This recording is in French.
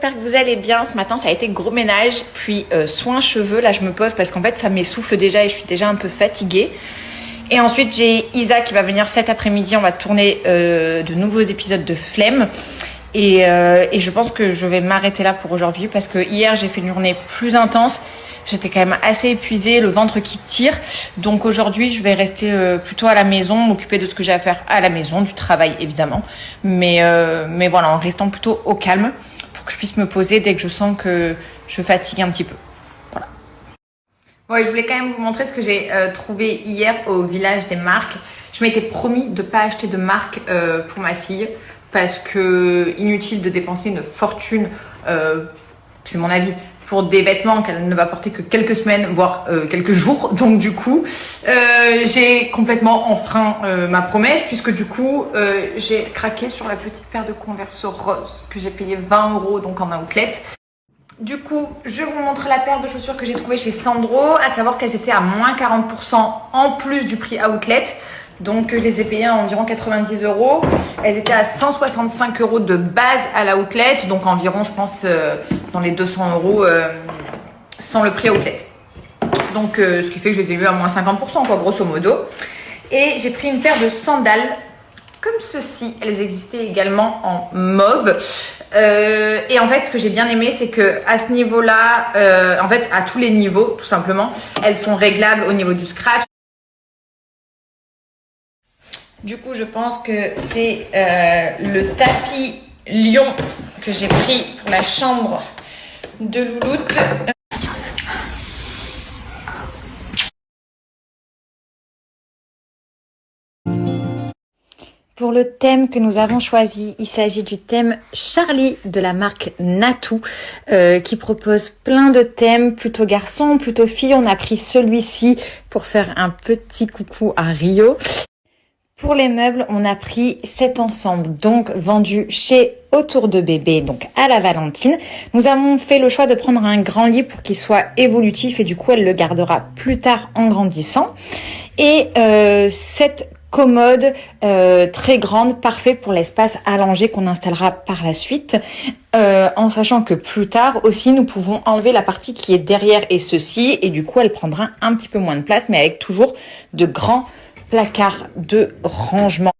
j'espère que vous allez bien. Ce matin, ça a été gros ménage, puis soin cheveux. Là, je me pose parce qu'en fait, ça m'essouffle déjà et je suis déjà un peu fatiguée. Et ensuite, j'ai Isa qui va venir cet après-midi. On va tourner de nouveaux épisodes de Flemme. Et je pense que je vais m'arrêter là pour aujourd'hui parce que hier, j'ai fait une journée plus intense. J'étais quand même assez épuisée, le ventre qui tire. Donc aujourd'hui, je vais rester plutôt à la maison, m'occuper de ce que j'ai à faire à la maison, du travail évidemment. Mais voilà, en restant plutôt au calme pour que je puisse me poser dès que je sens que je fatigue un petit peu. Voilà. Bon, et je voulais quand même vous montrer ce que j'ai trouvé hier au village des marques. Je m'étais promis de ne pas acheter de marque pour ma fille parce que inutile de dépenser une fortune, c'est mon avis, pour des vêtements qu'elle ne va porter que quelques semaines, voire quelques jours. Donc du coup, j'ai complètement enfreint ma promesse puisque du coup, j'ai craqué sur la petite paire de Converse rose que j'ai payé 20 € donc en outlet. Du coup, je vous montre la paire de chaussures que j'ai trouvée chez Sandro, à savoir qu'elles étaient à moins 40% en plus du prix outlet. Donc je les ai payées à environ 90 €. Elles étaient à 165 € de base à la outlet, donc environ je pense dans les 200 € sans le prix outlet. Donc ce qui fait que je les ai eues à moins 50% quoi, grosso modo. Et j'ai pris une paire de sandales comme ceci. Elles existaient également en mauve. Et en fait ce que j'ai bien aimé c'est que à ce niveau là, en fait à tous les niveaux tout simplement, elles sont réglables au niveau du scratch. Du coup, je pense que c'est le tapis lion que j'ai pris pour la chambre de Louloute. Pour le thème que nous avons choisi, il s'agit du thème Charlie de la marque Natou qui propose plein de thèmes, plutôt garçon, plutôt fille. On a pris celui-ci pour faire un petit coucou à Rio. Pour les meubles, on a pris cet ensemble, donc vendu chez Autour de Bébé, donc à la Valentine. Nous avons fait le choix de prendre un grand lit pour qu'il soit évolutif et du coup, elle le gardera plus tard en grandissant. Et cette commode très grande, parfait pour l'espace allongé qu'on installera par la suite, en sachant que plus tard aussi, nous pouvons enlever la partie qui est derrière et ceci, et du coup, elle prendra un petit peu moins de place, mais avec toujours de grands placard de rangement.